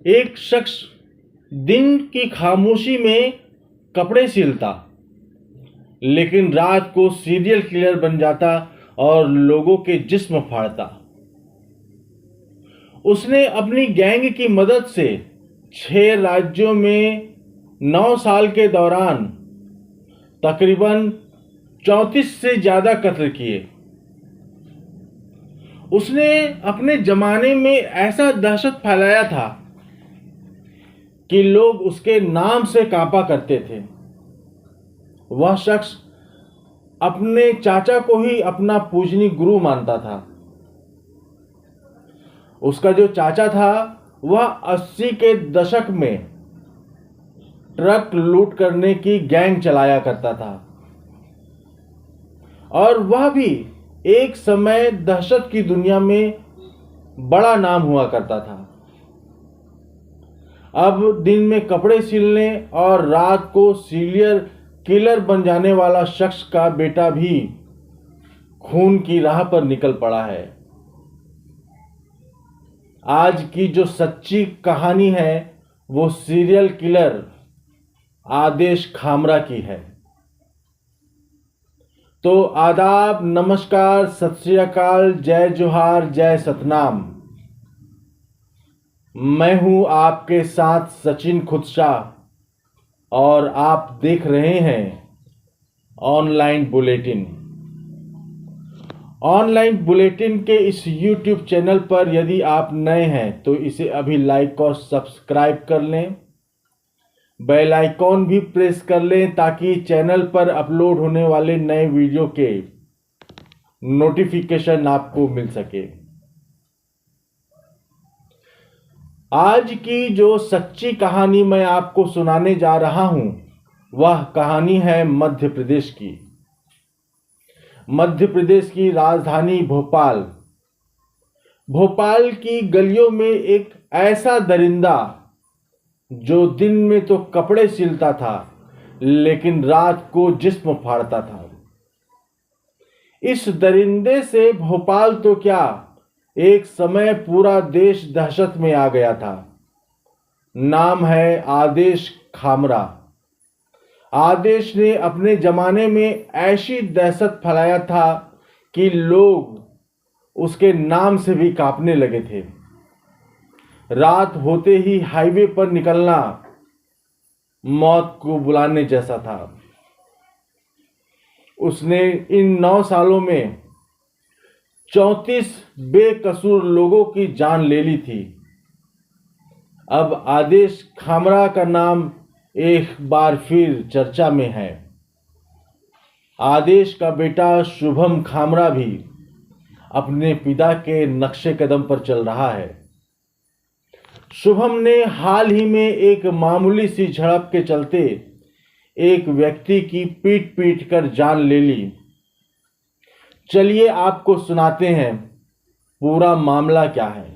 एक शख्स दिन की खामोशी में कपड़े सिलता, लेकिन रात को सीरियल किलर बन जाता और लोगों के जिस्म फाड़ता। उसने अपनी गैंग की मदद से 6 राज्यों में 9 साल के दौरान तकरीबन 34 से ज्यादा कत्ल किए। उसने अपने जमाने में ऐसा दहशत फैलाया था कि लोग उसके नाम से कांपा करते थे। वह शख्स अपने चाचा को ही अपना पूजनीय गुरु मानता था। उसका जो चाचा था वह 80 के दशक में ट्रक लूट करने की गैंग चलाया करता था और वह भी एक समय दहशत की दुनिया में बड़ा नाम हुआ करता था। अब दिन में कपड़े सिलने और रात को सीरियल किलर बन जाने वाला शख्स का बेटा भी खून की राह पर निकल पड़ा है। आज की जो सच्ची कहानी है वो सीरियल किलर आदेश खामरा की है। तो आदाब, नमस्कार, सत श्री अकाल, जय जोहार, जय सतनाम। मैं हूं आपके साथ सचिन खुदशाह और आप देख रहे हैं ऑनलाइन बुलेटिन। ऑनलाइन बुलेटिन के इस YouTube चैनल पर यदि आप नए हैं तो इसे अभी लाइक और सब्सक्राइब कर लें। बेल आइकॉन भी प्रेस कर लें ताकि चैनल पर अपलोड होने वाले नए वीडियो के नोटिफिकेशन आपको मिल सके। आज की जो सच्ची कहानी मैं आपको सुनाने जा रहा हूं वह कहानी है मध्य प्रदेश की। मध्य प्रदेश की राजधानी भोपाल। भोपाल की गलियों में एक ऐसा दरिंदा जो दिन में तो कपड़े सिलता था लेकिन रात को जिस्म फाड़ता था। इस दरिंदे से भोपाल तो क्या, एक समय पूरा देश दहशत में आ गया था। नाम है आदेश खामरा। आदेश ने अपने जमाने में ऐसी दहशत फैलाया था कि लोग उसके नाम से भी कांपने लगे थे। रात होते ही हाईवे पर निकलना मौत को बुलाने जैसा था। उसने इन 9 सालों में 34 बेकसूर लोगों की जान ले ली थी। अब आदेश खामरा का नाम एक बार फिर चर्चा में है। आदेश का बेटा शुभम खामरा भी अपने पिता के नक्शे कदम पर चल रहा है। शुभम ने हाल ही में एक मामूली सी झड़प के चलते एक व्यक्ति की पीट पीट कर जान ले ली। चलिए आपको सुनाते हैं पूरा मामला क्या है।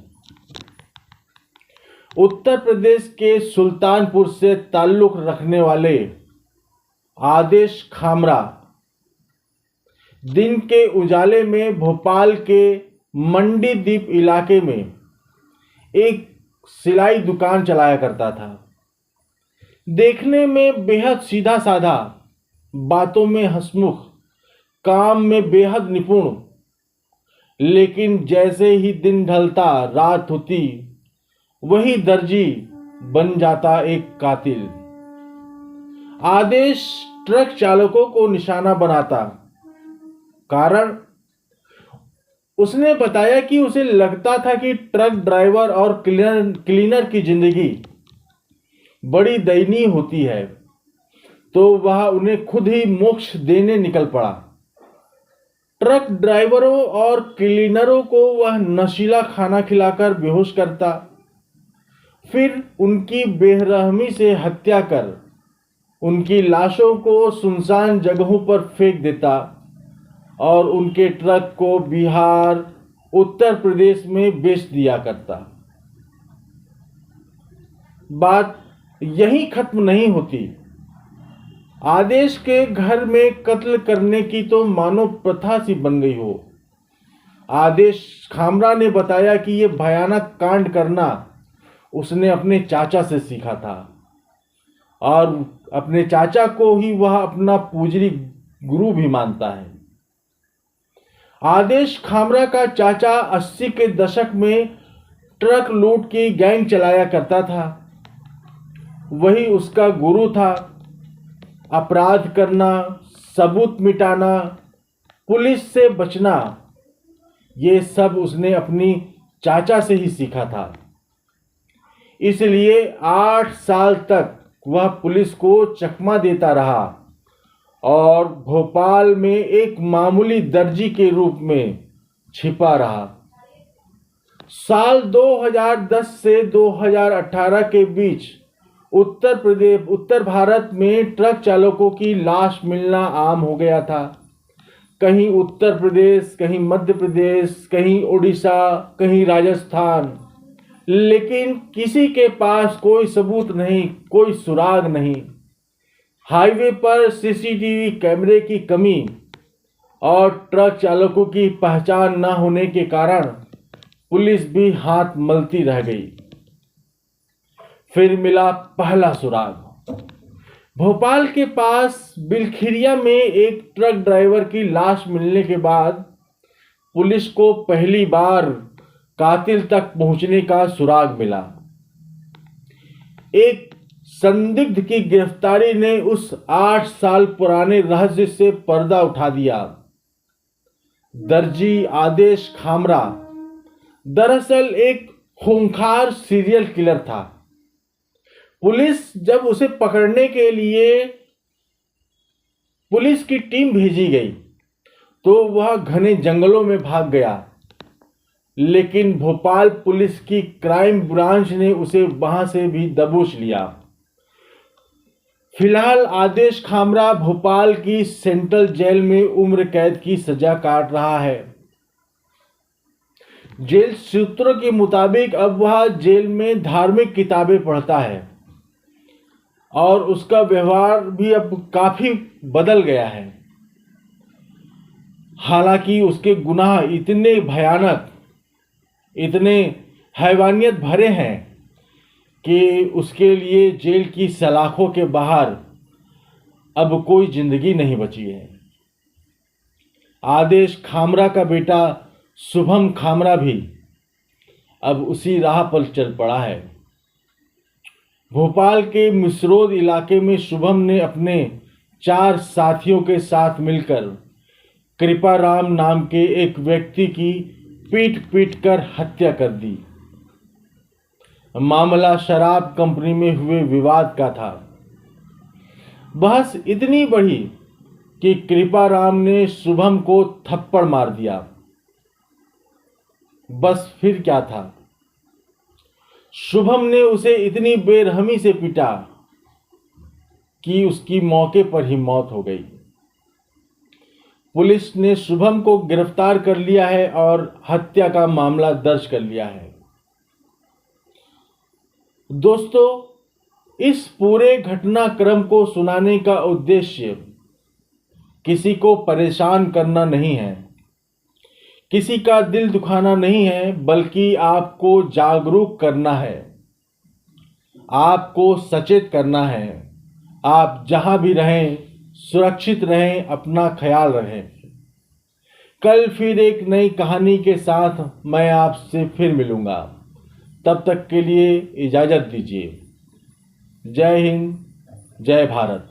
उत्तर प्रदेश के सुल्तानपुर से ताल्लुक रखने वाले आदेश खामरा दिन के उजाले में भोपाल के मंडी द्वीप इलाके में एक सिलाई दुकान चलाया करता था। देखने में बेहद सीधा साधा, बातों में हंसमुख, काम में बेहद निपुण, लेकिन जैसे ही दिन ढलता रात होती वही दर्जी बन जाता एक कातिल। आदेश ट्रक चालकों को निशाना बनाता। कारण उसने बताया कि उसे लगता था कि ट्रक ड्राइवर और क्लीनर की जिंदगी बड़ी दयनीय होती है, तो वह उन्हें खुद ही मोक्ष देने निकल पड़ा। ट्रक ड्राइवरों और क्लीनरों को वह नशीला खाना खिलाकर बेहोश करता, फिर उनकी बेरहमी से हत्या कर उनकी लाशों को सुनसान जगहों पर फेंक देता और उनके ट्रक को बिहार, उत्तर प्रदेश में बेच दिया करता। बात यहीं खत्म नहीं होती। आदेश के घर में कत्ल करने की तो मानो प्रथा सी बन गई हो। आदेश खामरा ने बताया कि यह भयानक कांड करना उसने अपने चाचा से सीखा था और अपने चाचा को ही वह अपना पूजनी गुरु भी मानता है। आदेश खामरा का चाचा 80 के दशक में ट्रक लूट की गैंग चलाया करता था। वही उसका गुरु था। अपराध करना, सबूत मिटाना, पुलिस से बचना, ये सब उसने अपनी चाचा से ही सीखा था। इसलिए 8 साल तक वह पुलिस को चकमा देता रहा और भोपाल में एक मामूली दर्जी के रूप में छिपा रहा। साल 2010 से 2018 के बीच उत्तर भारत में ट्रक चालकों की लाश मिलना आम हो गया था। कहीं उत्तर प्रदेश, कहीं मध्य प्रदेश, कहीं उड़ीसा, कहीं राजस्थान, लेकिन किसी के पास कोई सबूत नहीं, कोई सुराग नहीं। हाईवे पर सीसीटीवी कैमरे की कमी और ट्रक चालकों की पहचान न होने के कारण पुलिस भी हाथ मलती रह गई। फिर मिला पहला सुराग। भोपाल के पास बिलखिरिया में एक ट्रक ड्राइवर की लाश मिलने के बाद पुलिस को पहली बार कातिल तक पहुंचने का सुराग मिला। एक संदिग्ध की गिरफ्तारी ने उस 8 साल पुराने रहस्य से पर्दा उठा दिया। दर्जी आदेश खामरा दरअसल एक खूंखार सीरियल किलर था। पुलिस जब उसे पकड़ने के लिए पुलिस की टीम भेजी गई तो वह घने जंगलों में भाग गया, लेकिन भोपाल पुलिस की क्राइम ब्रांच ने उसे वहां से भी दबोच लिया। फिलहाल आदेश खामरा भोपाल की सेंट्रल जेल में उम्र कैद की सजा काट रहा है। जेल सूत्रों के मुताबिक अब वह जेल में धार्मिक किताबें पढ़ता है और उसका व्यवहार भी अब काफी बदल गया है। हालांकि उसके गुनाह इतने भयानक, इतने हैवानियत भरे हैं कि उसके लिए जेल की सलाखों के बाहर अब कोई जिंदगी नहीं बची है। आदेश खामरा का बेटा शुभम खामरा भी अब उसी राह पर चल पड़ा है। भोपाल के मिसरोद इलाके में शुभम ने अपने 4 साथियों के साथ मिलकर कृपाराम नाम के एक व्यक्ति की पीट कर हत्या कर दी। मामला शराब कंपनी में हुए विवाद का था। बहस इतनी बढ़ी कि कृपाराम ने शुभम को थप्पड़ मार दिया। बस फिर क्या था, शुभम ने उसे इतनी बेरहमी से पीटा कि उसकी मौके पर ही मौत हो गई। पुलिस ने शुभम को गिरफ्तार कर लिया है और हत्या का मामला दर्ज कर लिया है। दोस्तों, इस पूरे घटनाक्रम को सुनाने का उद्देश्य किसी को परेशान करना नहीं है, किसी का दिल दुखाना नहीं है, बल्कि आपको जागरूक करना है, आपको सचेत करना है। आप जहां भी रहें सुरक्षित रहें, अपना ख्याल रखें। कल फिर एक नई कहानी के साथ मैं आपसे फिर मिलूंगा। तब तक के लिए इजाज़त दीजिए। जय हिंद, जय भारत।